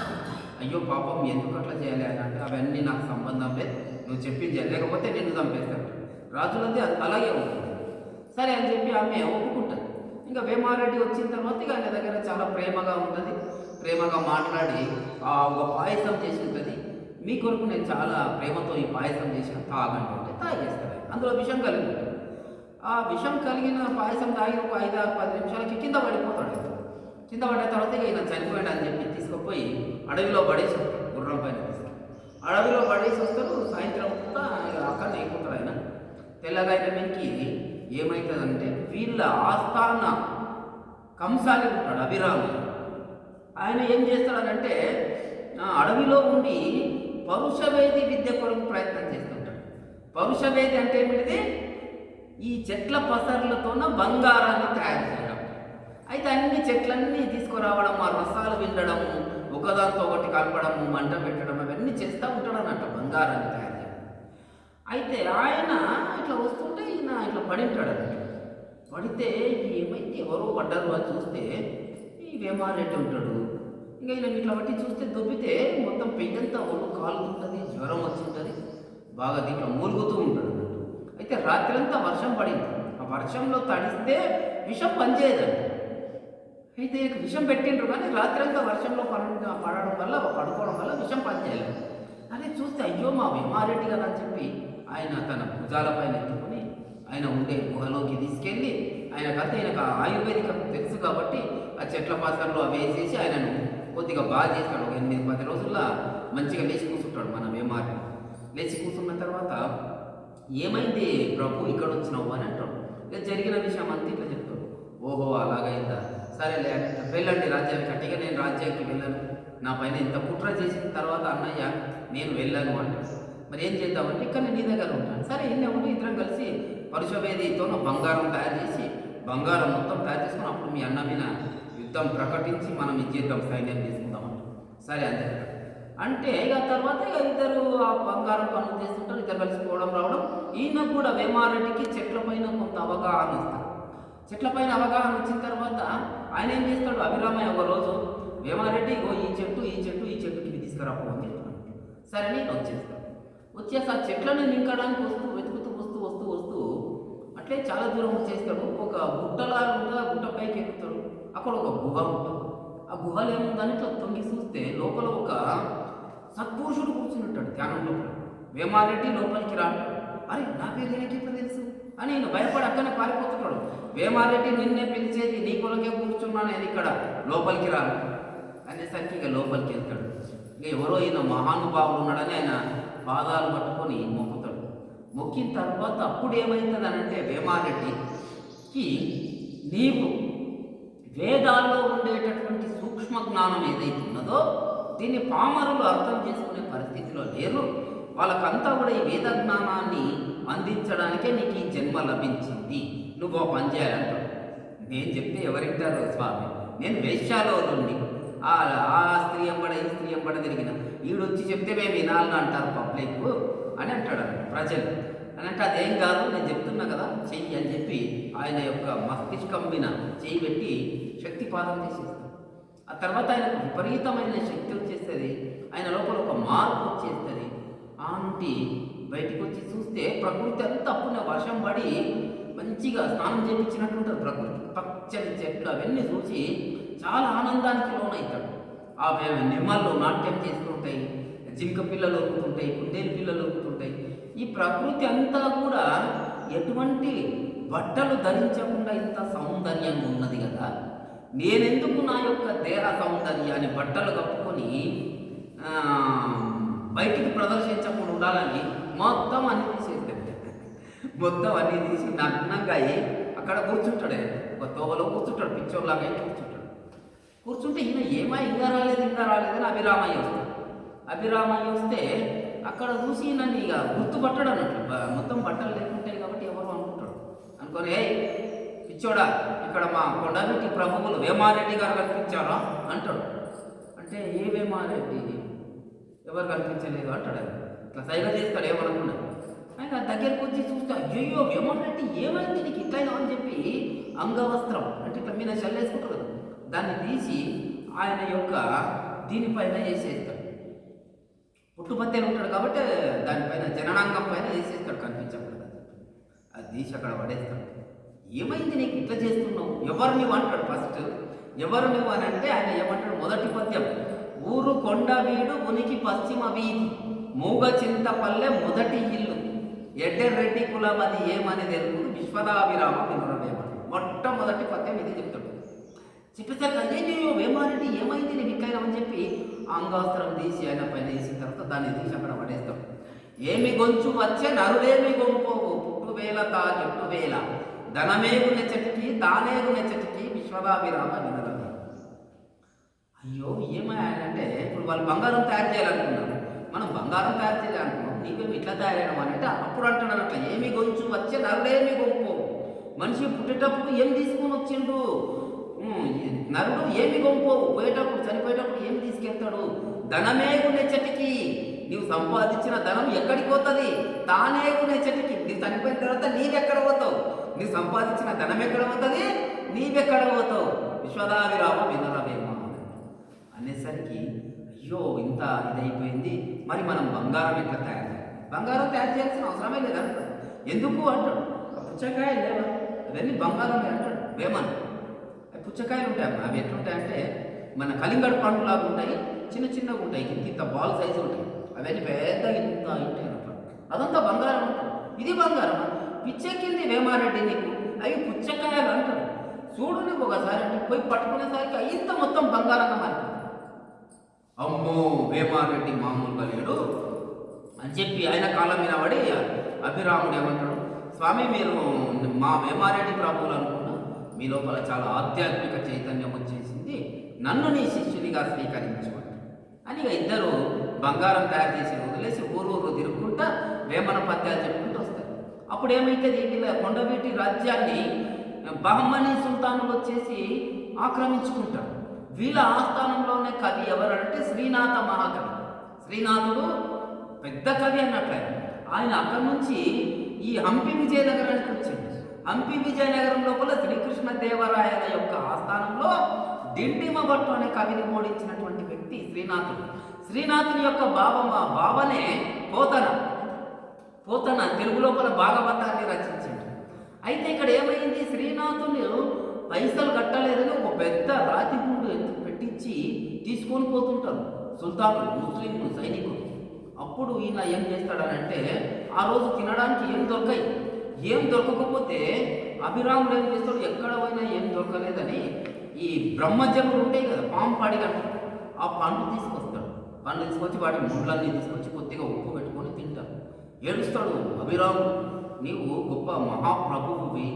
అయ్యో పాపం ఎందుకు అట్లా చేయాలి అని అంటే, అవన్నీ నాకు సంబంధం లేదు, నువ్వు చెప్పింది లేకపోతే నిన్ను చంపేస్తాడు. రాజులది అలాగే ఉంటుంది. సరే అని చెప్పి ఆమె ఒప్పుకుంటుంది. ఇంకా వేమారెడ్డి వచ్చిన తర్వాత ఇక ఆయన దగ్గర చాలా ప్రేమగా ఉంటుంది. ప్రేమగా మాట్లాడి ఒక పాయసం చేసి ఉంటుంది. మీ కొరకు నేను చాలా ప్రేమతో ఈ పాయసం చేసిన తాగండి అంటే తాగేస్తారు. అందులో విషం కలిగి ఉంటుంది. ఆ విషం కలిగిన పాయసం తాగి ఒక 5-10 నిమిషాలకి కింద పడిపోతాడు. కింద పడిన తర్వాత ఈయన చనిపోయాడు అని చెప్పి తీసుకుపోయి అడవిలో పడేసి వస్తాడు. గుర్రం పైన తీసుకు అడవిలో పడేసి వస్తారు. సాయంత్రం పూట అక్కడ అయిపోతాడు ఆయన. తెల్లగా అయిన మీనికి ఏమవుతుందంటే, వీళ్ళ ఆస్థాన కంసాలి ఉంటాడు అభిరామి. ఆయన ఏం చేస్తాడనంటే, అడవిలో ఉండి పరుషవేది విద్య కొరకు ప్రయత్నం చేస్తుంటాడు. పరుషవేది అంటే ఏమిటిది, ఈ చెట్ల పసర్లతోన బంగారాన్ని తయారు చేయడం. అయితే అన్ని చెట్లన్నీ తీసుకురావడం, ఆ రసాలు విండడము, ఒకదాంతో ఒకటి కలపడము, మంట పెట్టడం, అవన్నీ చేస్తూ ఉంటాడు అన్నట్టు బంగారాన్ని తయారు చేయడం. అయితే ఆయన ఇట్లా వస్తుంటే ఈయన ఇట్లా పడి ఉంటాడు అన్నట్టు. పడితే ఏమైతే ఎవరో పడ్డారు అని చూస్తే ఈ వేమారెడ్డి ఉంటాడు. ఇంకా ఈయన ఇట్లా బట్టి చూస్తే దొబ్బితే మొత్తం పెయ్యంతా ఒళ్ళు కాలుతుంటుంది, జ్వరం వచ్చి ఉంటుంది, బాగా దీంట్లో మూలుగుతూ ఉంటాడు అన్నట్టు. అయితే రాత్రంతా వర్షం పడింది. ఆ వర్షంలో తడిస్తే విషం పనిచేయదండి. అయితే విషం పెట్టిండ్రు కానీ రాత్రంతా వర్షంలో పడడం వల్ల పడుకోవడం వల్ల విషం పనిచేయలేదు. అదే చూస్తే అయ్యో మా వేమారెడ్డి కదా అని చెప్పి ఆయన తన భుజాలపైన ఎత్తుకొని ఆయన ఉండే గుహలోకి తీసుకెళ్ళి, ఆయనకంతా ఆయనకు ఆయుర్వేదిక తెలుసు కాబట్టి ఆ చెట్ల పాత్రలో అవి వేసేసి ఆయనను కొద్దిగా బాగా చేస్తాడు. 8-10 రోజుల్లో మంచిగా లేచి కూర్చుంటాడు మన వేమారెడ్డి. లేచి కూర్చున్న తర్వాత ఏమైంది ప్రభు ఇక్కడ వచ్చినావు అని అంటాడు. ఇక జరిగిన విషయం అంతా ఇట్లా చెప్తాడు. ఓహో అలాగైందా, సరేలే వెళ్ళండి రాజ్యానికి. అట్టిగా నేను రాజ్యానికి వెళ్ళను, నా పైన ఇంత కుట్ర చేసిన తర్వాత అన్నయ్య నేను వెళ్ళాను అంటాడు. మరి ఏం చేద్దామంటే ఇక్కడ నీ దగ్గర ఉంటాను. సరే ఇన్నే ఉండి ఇద్దరం కలిసి పరుషవేదితో బంగారం తయారు చేసి బంగారం మొత్తం తయారు చేసుకుని అప్పుడు మీ అన్న మీద యుద్ధం ప్రకటించి మనం ఇది చేద్దాం, సైన్యం తీసుకుందామంట. సరే అంతే అంటే ఇక తర్వాత ఇక ఇద్దరు ఆ బంగారం పనులు చేస్తుంటారు. ఇద్దరు కలిసిపోవడం రావడం. ఈయనకు కూడా వేమారెడ్డికి చెట్లపైన కొంత అవగాహన వస్తుంది. చెట్లపైన అవగాహన వచ్చిన తర్వాత ఆయన ఏం చేస్తాడు, అభిరామయ్య ఒక రోజు వేమారెడ్డి ఈ చెట్టుకి ఇవి తీసుకురాపో అని చెప్తాను. సరే నేను వచ్చేసి ఆ చెట్లను నింకడానికి వెతుకుతూ వస్తూ అట్లే చాలా దూరం వచ్చేస్తాడు. ఒక గుట్టలాగా ఉంటుంది, ఆ గుట్ట పైకి ఎక్కుతాడు. అక్కడ ఒక గుహ ఉంటుంది. ఆ గుహలో ఏముందని ఇట్లా తొంగి చూస్తే లోపల ఒక సత్పురుషుడు కూర్చుని ఉంటాడు ధ్యానంలో. వేమారెడ్డి లోపలికి రా అంటాడు. అరే నా పేరు నీకు ఎట్లా తెలుసు అని నేను భయపడి అక్కడనే పారిపోతున్నాడు. వేమారెడ్డి నిన్నే పిలిచేది, నీ కొలకే కూర్చున్నాను నేను ఇక్కడ, లోపలికి రాను అనేసరికి ఇక లోపలికి వెళ్తాడు. ఇక ఎవరో ఈయన మహానుభావులు ఉన్నాడని ఆయన పాదాలు పట్టుకొని మొక్కుతాడు. మొక్కిన తర్వాత అప్పుడు ఏమవుతుంది అని అంటే, వేమారెడ్డికి నీవు వేదాల్లో ఉండేటటువంటి సూక్ష్మ జ్ఞానం ఏదైతే ఉన్నదో దీన్ని పామరులు అర్థం చేసుకునే పరిస్థితిలో లేరు. వాళ్ళకంతా కూడా ఈ వేద జ్ఞానాన్ని అందించడానికే నీకు ఈ జన్మ లభించింది, నువ్వు ఓ పని చేయాలంటావు. నేను చెప్తే ఎవరింటారు స్వామి, నేను వేశ్యాలో నుండి ఆ స్త్రీ ఎంబడ ఈ స్త్రీ ఎంబడ తిరిగిన, ఈడొచ్చి చెప్తే మేము వినాలని అంటారు పబ్లిక్ అని అంటాడు ప్రజలు. అని అంటే అదేం కాదు, నేను చెప్తున్నా కదా చెయ్యి అని చెప్పి ఆయన యొక్క మస్తిష్కం మీద చెయ్యి పెట్టి శక్తిపాదం చేసేస్తాడు. ఆ తర్వాత ఆయనకు విపరీతమైన శక్తి వచ్చేస్తుంది, ఆయన లోపల ఒక మార్పు వచ్చేస్తుంది. ఆంటీ బయటికి వచ్చి చూస్తే ప్రకృతి అంతా అప్పుడే వర్షం పడి మంచిగా స్నానం చేయించినట్టుంటుంది. ప్రకృతి పచ్చని చెట్లు అవన్నీ చూసి చాలా ఆనందానికి లోనవుతాడు. ఆ నిర్మల్లో నాట్యం చేస్తుంటాయి, జింక పిల్లలు ఊరుకుతుంటాయి, కుందేలు పిల్లలు ఊరుకుతుంటాయి. ఈ ప్రకృతి అంతా కూడా ఎటువంటి బట్టలు ధరించకుండా ఇంత సౌందర్యంగా ఉన్నది కదా, నేనెందుకు నా యొక్క దేహ సౌందర్యాన్ని బట్టలు కప్పుకొని బయటికి ప్రదర్శించకుండా ఉండాలని మొత్తం అన్ని తీసేస్తాడు. మొత్తం అన్ని తీసి నగ్నంగా అక్కడ కూర్చుంటాడు. ఒక తోవలో కూర్చుంటాడు, పిచ్చోళ్ళలాగా కూర్చుంటాడు. కూర్చుంటే ఈయన ఇంకా రాలేదని అభిరామయ్య వస్తాడు. అభిరామయ్య వస్తే అక్కడ చూసి నన్ను ఇక గుర్తుపట్టాడు అన్నట్టు. మొత్తం బట్టలు లేకుంటాయి కాబట్టి ఎవరు అనుకొని పిచ్చోడా ఇక్కడ మా కొండవీటి ప్రభువులు వేమారెడ్డి గారు కనిపించారా అంటాడు. అంటే ఏ వేమారెడ్డి, ఎవరు కనిపించలేదు అంటాడు. ఇట్లా సైగ చేస్తాడు ఏమనుకున్నా. ఆయన దగ్గరికి వచ్చి చూస్తే అయ్యో వేమారెడ్డి ఏమైంది నీకు ఇట్లయినా అని చెప్పి అంగవస్త్రం అంటే ఇట్లా మీద చల్లేసుకుంటారు కదా, దాన్ని తీసి ఆయన యొక్క దీనిపైన వేసేస్తాడు. పుట్టుపత్తేలు ఉంటాడు కాబట్టి దానిపైన జననాంగం పైన వేసేస్తాడు కనిపించకూడదు. అది తీసి అక్కడ పడేస్తాడు. ఏమైంది నీకు ఇట్లా చేస్తున్నావు, ఎవరు నువ్వు అంటాడు. ఫస్ట్ ఎవరు నువ్వు అని అంటే ఆయన ఏమంటాడు, మొదటి పద్యం ఊరు కొండ వీడు ఉనికి పశ్చిమ వీధి మూగ చింతపల్లె మొదటి ఇల్లు ఎడ్డెరెడ్డి కులం అది ఏమని తెలుగు విశ్వదాభిరామ వినురవేమ. మొట్టమొదటి పద్యం ఇది చెప్తాడు. చెప్పేసరికి అయ్యో వేమారెడ్డి ఏమైంది నీకు ఇట్లయినా అని చెప్పి అంగాస్త్రం తీసి ఆయన పైన వేసిన తర్వాత దాన్ని తీసి అక్కడ పడేస్తాడు. ఏమి గొంచు వచ్చే నరుడేమి గొంపోవు పుట్టువేల తా చెట్టువేల ధనమేగు నెచ్చటికి తానేగు నెచ్చటికి విశ్వదాభిరామ వినరవేమ. అయ్యో ఏమయ్యానంటే ఇప్పుడు వాళ్ళు బంగారం తయారు చేయాలనుకున్నారు, మనం బంగారం తయారు చేయాలనుకున్నాం, నీకేమి ఇట్లా తయారైన అంటే అప్పుడు అంటున్నాను అట్లా ఏమి గొంచు వచ్చే నరుడేమి గొంపు. మనిషి పుట్టేటప్పుడు ఏం తీసుకొని వచ్చిండు, నరుడు ఏమి గొంపోవు, పోయేటప్పుడు చనిపోయేటప్పుడు ఏం తీసుకెళ్తాడు, ధనమేగు నెచ్చటికి నీవు సంపాదించిన ధనం ఎక్కడికి పోతుంది, తానేగు నెచ్చటికి నీవు చనిపోయిన తర్వాత నీవెక్కడ పోతావు, నీవు సంపాదించిన ధనం ఎక్కడ పోతుంది, నీవెక్కడ పోతావు, విశ్వదాభిరామ వినరవేమ అనేసరికి అయ్యో ఇంత ఇదైపోయింది, మరి మనం బంగారం ఎట్లా తయారు చేయాలి, బంగారం తయారు చేయాల్సిన అవసరమే లేదంటాడు. ఎందుకు అంటాడు, పుచ్చకాయలు లేవా అవన్నీ బంగారమే అంటాడు వేమన్. పుచ్చకాయలు ఉంటాయి, అవి ఎట్లుంటాయంటే మన కలింగడు పండులాగా ఉంటాయి, చిన్న చిన్నగా ఉంటాయి, ఇంత బాల్ సైజు ఉంటాయి, అవన్నీ పెద్ద ఇంత ఉంటాయి అంటాడు. అదంతా బంగారం అంటాడు. ఇది బంగారం పిచ్చెక్కింది వేమారెడ్డి నీకు, అవి పుచ్చకాయలు అంటాడు. చూడు నువ్వు ఒకసారి అంటే పోయి పట్టుకునేసరికి ఇంత మొత్తం బంగారంగా మారిపోతుంది. అమ్మో వేమారెడ్డి మామూలుగా లేడు అని చెప్పి ఆయన కాళ్ళ మీద పడి అభిరాముడు ఏమంటాడు, స్వామి మీరు మా వేమారెడ్డి ప్రభువులు అనుకున్నా, మీ లోపల చాలా ఆధ్యాత్మిక చైతన్యం వచ్చేసింది, నన్ను నీ శిష్యునిగా స్వీకరించమంటాడు అని ఇక ఇద్దరు బంగారం తయారు చేసి వదిలేసి ఊరు తిరుగుకుంటా వేమన పద్యాలు చెప్పుకుంటూ వస్తారు. అప్పుడు ఏమైతుంది, వీళ్ళ కొండవీటి రాజ్యాన్ని బహమనీ సుల్తానులు వచ్చేసి ఆక్రమించుకుంటారు. వీళ్ళ ఆస్థానంలోనే కవి ఎవరంటే శ్రీనాథ మహాకవి. శ్రీనాథుడు పెద్ద కవి అన్నట్లే. ఆయన అక్కడి నుంచి ఈ హంపి విజయనగరానికి వచ్చింది. హంపి విజయనగరం లోపల శ్రీకృష్ణదేవరాయల యొక్క ఆస్థానంలో డిండిమ భట్టు అనే కవిని ఓడించినటువంటి వ్యక్తి శ్రీనాథుడు. శ్రీనాథుని యొక్క బావనే పోతన తెలుగు లోపల భాగవతాన్ని రచించింది. అయితే ఇక్కడ ఏమైంది, శ్రీనాథుని పైసలు కట్టలేదని ఒక పెద్ద రాతి గుండు పెట్టించి తీసుకొని పోతుంటారు సుల్తానులు, ముస్లిం సైనికులు. అప్పుడు ఈయన ఏం చేస్తాడనంటే ఆ రోజు తినడానికి ఏం దొరకాయి. ఏం దొరకకపోతే అభిరాముడు ఏం చేస్తాడు, ఎక్కడ పోయినా ఏం దొరకలేదని ఈ బ్రహ్మజములు ఉంటాయి కదా, పాము పాడిగంట, ఆ పండు తీసుకొస్తాడు. పండు తీసుకొచ్చి వాటి ముండ్లన్నీ తీసుకొచ్చి కొద్దిగా ఉప్పు పెట్టుకొని తింటాడు. ఏడుస్తాడు అభిరాముడు, నీవు గొప్ప మహాప్రభువువి,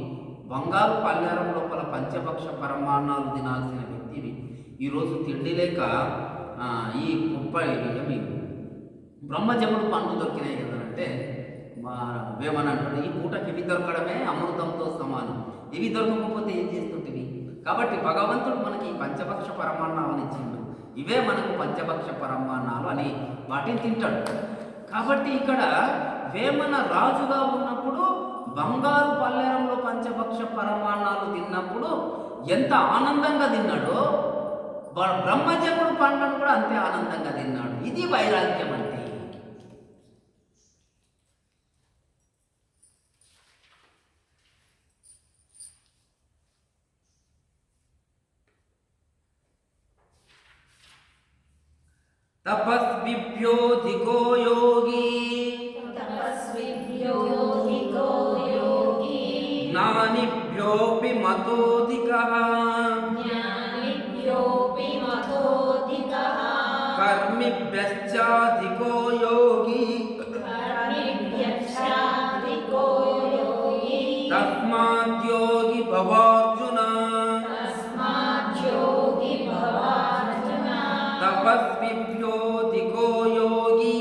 బంగారు పల్లారం లోపల పంచభక్ష పరమాన్నాలు తినాల్సిన వ్యక్తివి, ఈరోజు తిండి లేక ఈ ఏమి బ్రహ్మజముడు పండ్లు దొరికినాయి కదా అంటే వేమని అంటాడు, ఈ పూటకి ఇవి దొరకడమే అమృతంతో సమానం, ఇవి దొరకకపోతే ఏం చేస్తుంటివి. కాబట్టి భగవంతుడు మనకి పంచభక్ష పరమాన్నాలను ఇచ్చిండు, ఇవే మనకు పంచభక్ష పరమాన్నాలు అని వాటిని తింటాడు. కాబట్టి ఇక్కడ వేమన రాజుగా ఉన్నప్పుడు బంగారు పల్లెరంలో పంచభక్ష పరమాన్నాలు తిన్నప్పుడు ఎంత ఆనందంగా తిన్నాడో, బ్రహ్మజముడు పండ్లను కూడా అంతే ఆనందంగా తిన్నాడు. ఇది వైరాగ్యం అంటే. తపస్విభ్యోధికో యోగి జ్ఞానిభ్యోపి మతోధికః కర్మిభ్యశ్చాధికో యోగి తస్మాద్యోగి భవార్జున తపస్విభ్యోధికో యోగి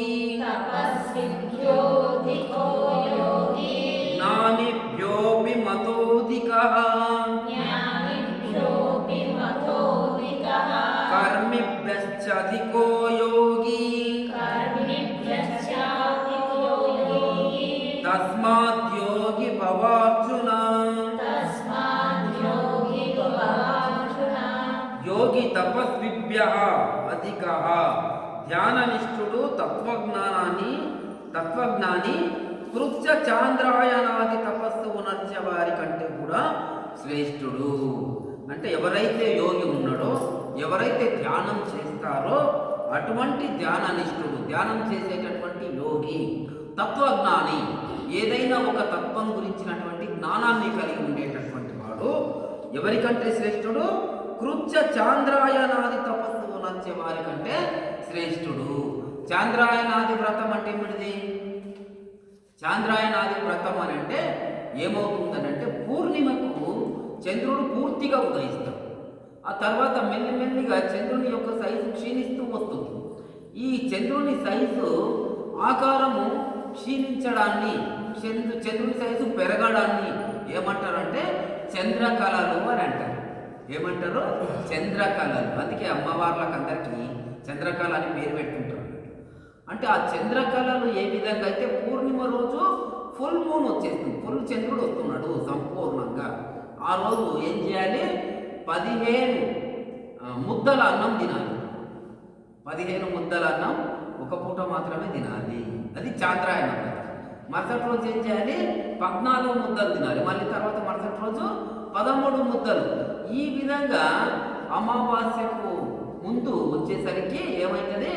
జ్ఞానిభ్యోపి మతోధికః కర్మిభ్యశ్చాధికో యోగి తస్మాద్యోగి భవార్జున. యోగి తపస్విభ్యః అధికః, ధ్యాననిష్ఠుడు తత్వజ్ఞాని కృత్య చాంద్రాయణాది తపస్సు ఉనర్చే వారి కంటే కూడా శ్రేష్ఠుడు. అంటే ఎవరైతే యోగి ఉన్నాడో, ఎవరైతే ధ్యానం చేస్తారో అటువంటి ధ్యాననిష్ఠుడు, ధ్యానం చేసేటటువంటి యోగి, తత్వజ్ఞాని, ఏదైనా ఒక తత్వం గురించినటువంటి జ్ఞానాన్ని కలిగి ఉండేటటువంటి వాడు ఎవరికంటే శ్రేష్ఠుడు? కృత్య చాంద్రాయణాది తపస్సు నచ్చే వారి కంటే శ్రేష్ఠుడు. చాంద్రాయణాది వ్రతం అంటే ఏమిటిది? చాంద్రాయణాది వ్రతం అని అంటే ఏమవుతుందనంటే పూర్ణిమకు చంద్రుడు పూర్తిగా ఉదయిస్తాడు. ఆ తర్వాత మెల్లిమెల్లిగా చంద్రుని యొక్క సైజు క్షీణిస్తూ వస్తుంది. ఈ చంద్రుని సైజు ఆకారము క్షీణించడాన్ని, చంద్రుని సైజు పెరగడాన్ని ఏమంటారంటే చంద్రకళలు అని అంటారు. ఏమంటారు? చంద్రకళలు. అందుకే అమ్మవార్లకు అందరికీ చంద్రకళ అని పేరు పెట్టుకుంటారు. అంటే ఆ చంద్రకళలు ఏ విధంగా అయితే పూర్ణిమ రోజు ఫుల్ మూన్ వచ్చేస్తుంది, ఫుల్ చంద్రుడు వస్తున్నాడు సంపూర్ణంగా, ఆ రోజు ఏం చేయాలి? 15 ముద్దల అన్నం తినాలి. 15 ముద్దల అన్నం ఒక పూట మాత్రమే తినాలి. అది చాంద్రాయణం. మరుసటి రోజు ఏం చేయాలి? 14 ముద్దలు తినాలి. మళ్ళీ తర్వాత మరుసటి రోజు 13 ముద్దలు. ఈ విధంగా అమావాస్యకు ముందు వచ్చేసరికి ఏమవుతుంది?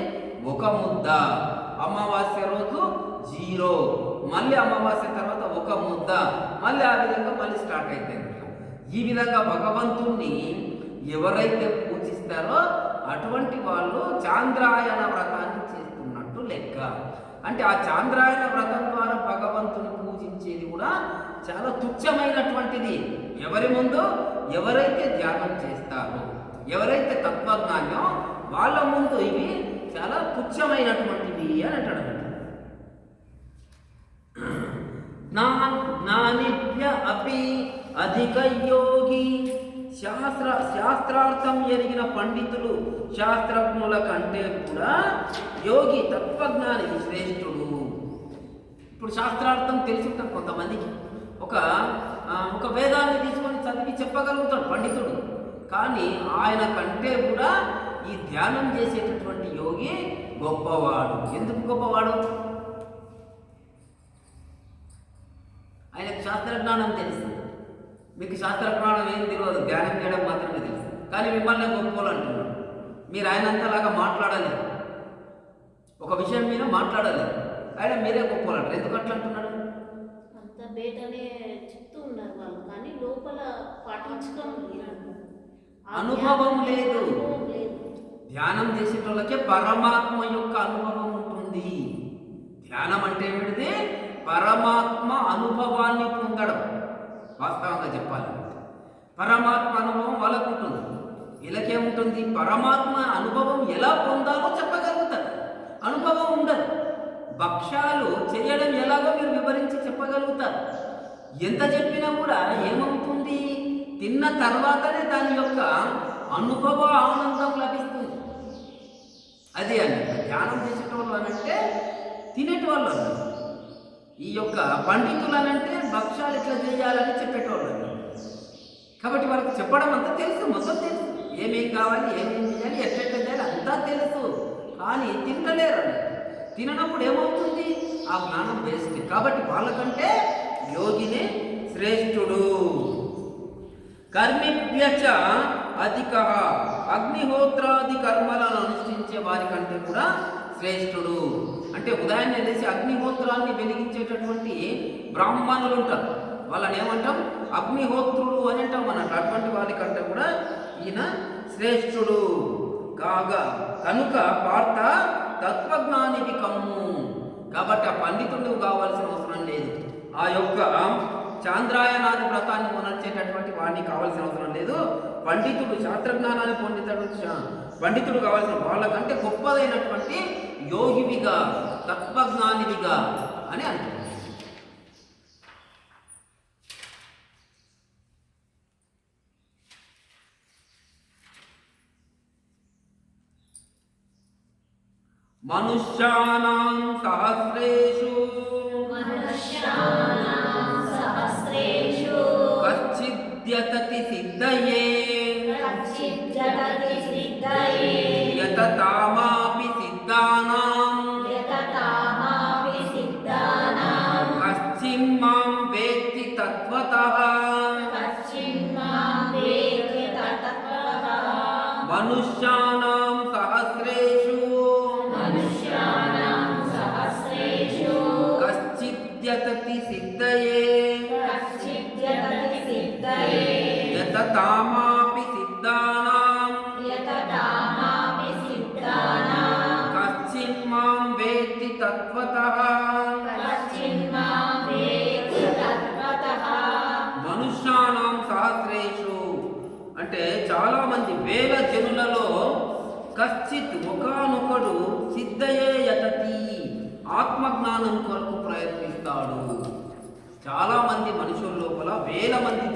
1 ముద్ద. అమావాస్య రోజు 0, మళ్ళీ అమావాస్య తర్వాత 1 ముద్ద, మళ్ళీ ఆ విధంగా మళ్ళీ స్టార్ట్ అవుతుంది. ఈ విధంగా భగవంతుణ్ణి ఎవరైతే పూజిస్తారో అటువంటి వాళ్ళు చాంద్రాయణ వ్రతాన్ని చేస్తున్నట్టు లెక్క. అంటే ఆ చాంద్రాయణ వ్రతం ద్వారా భగవంతుని పూజించేది కూడా చాలా తుచ్చమైనటువంటిది. ఎవరి ముందు? ఎవరైతే ధ్యానం చేస్తారో, ఎవరైతే తత్వజ్ఞానో వాళ్ళ ముందు ఇవి చాలా తుచ్చమైనటువంటివి అని అంటాడు. జ్ఞానిభ్య అపి అధిక యోగి, శాస్త్రార్థం ఎరిగిన పండితులు, శాస్త్రజ్ఞుల కంటే కూడా యోగి, తత్వజ్ఞాని శ్రేష్ఠుడు. ఇప్పుడు శాస్త్రార్థం తెలిసి ఉంటాం కొంతమందికి, ఒక వేదాన్ని తీసుకొని చదివి చెప్పగలుగుతాడు పండితుడు, కానీ ఆయన కంటే కూడా ఈ ధ్యానం చేసేటటువంటి యోగి గొప్పవాడు. ఎందుకు గొప్పవాడు? ఆయనకు శాస్త్రజ్ఞానం తెలుసు. మీకు శాస్త్రజ్ఞానం ఏం తెలియదు, ధ్యానం చేయడం మాత్రమే తెలుసు. కానీ మిమ్మల్ని గొప్పలు అంటున్నాడు. మీరు ఆయనంతలాగా మాట్లాడలేదు, ఒక విషయం మీద మాట్లాడలేదు. ఆయన మీరే గొప్పవాళ్ళు ఎందుకు అట్లా అంటున్నాడు? అంత బయటనే చెప్తూ ఉన్నారు వాళ్ళు, కానీ లోపల పాటించడం లేదు. అనుభవం లేదు. అనుభవం లేదు. ధ్యానం చేసేటోళ్ళకే పరమాత్మ యొక్క అనుభవం ఉంటుంది. ధ్యానం అంటే ఏమిటిది? పరమాత్మ అనుభవాన్ని పొందడం. వాస్తవంగా చెప్పాలంటే పరమాత్మ అనుభవం వాళ్ళకు ఉంటుంది. వీళ్ళకేముంటుంది? పరమాత్మ అనుభవం ఎలా పొందాలో చెప్పగలుగుతారు, అనుభవం ఉండదు. భక్ష్యాలు చేయడం ఎలాగో మీరు వివరించి చెప్పగలుగుతారు. ఎంత చెప్పినా కూడా ఏమవుతుంది? తిన్న తర్వాతనే దాని యొక్క అనుభవ ఆనందం లభిస్తుంది. అదే అండి ధ్యానం చేసేటోళ్ళు అనంటే తినేటోళ్ళు అన్నారు. ఈ యొక్క పండితులు అనంటే భక్ష్యాలు ఇట్లా చేయాలని చెప్పేటోళ్ళు అన్నారు. కాబట్టి వాళ్ళకి చెప్పడం అంతా తెలుసు, మొత్తం తెలుసు, ఏమేం కావాలి, ఏమేం చేయాలి, ఎట్లెట్లా చేయాలి అంతా తెలుసు. కానీ తింటలేరు. తిననప్పుడు ఏమవుతుంది? ఆ జ్ఞానం వేస్ట్. కాబట్టి వాళ్ళకంటే యోగినే శ్రేష్ఠుడు. కర్మిభ్యచ అధిక, అగ్నిహోత్రాది కర్మలను అనుష్ఠించే వారి కంటే కూడా శ్రేష్ఠుడు. అంటే ఉదయాన్నే లేచి అగ్నిహోత్రాన్ని వెలిగించేటటువంటి బ్రాహ్మణులు ఉంటారు, వాళ్ళని ఏమంటాం? అగ్నిహోత్రుడు అని అంటాం అన్నట్టు. అటువంటి వాళ్ళ కంటే కూడా ఈయన శ్రేష్ఠుడు కాగా కనుక పార్థ తత్వజ్ఞానికి కమ్ము. కాబట్టి ఆ పండితుడు కావాల్సిన అవసరం లేదు. ఆ యొక్క చాంద్రాయనాది వ్రతాన్ని మొనర్చేటటువంటి వాడిని కావాల్సిన అవసరం లేదు. పండితుడు శాస్త్రజ్ఞానాన్ని పొందేటటువంటి పండితుడు కావాల్సిన వాళ్ళకంటే గొప్పదైనటువంటి యోగివిగా, తత్వజ్ఞానివిగా అని అంటారు. మనుష్యానాం సహస్రేషు కచ్చిద్యతతి సిద్ధయే యతతామాపి సిద్ధానాం కశ్చిన్మాం వేత్తి తత్వతః. మనుష్యానాం సహస్రేషు కశ్చిద్యతతి సిద్ధయే యతతామాపి సిద్ధానాం కశ్చిన్మాం వేత్తి తత్వతః. మనుష్యానాం సహస్రేషు అంటే చాలా మంది వేల జనులలో కశ్చిత్ ఒకానొకడు సిద్ధయే యతతి ఆత్మజ్ఞానం కొరకు ప్రయత్నిస్తాడు. చాలా మంది మనుషుల లోపల వేల మంది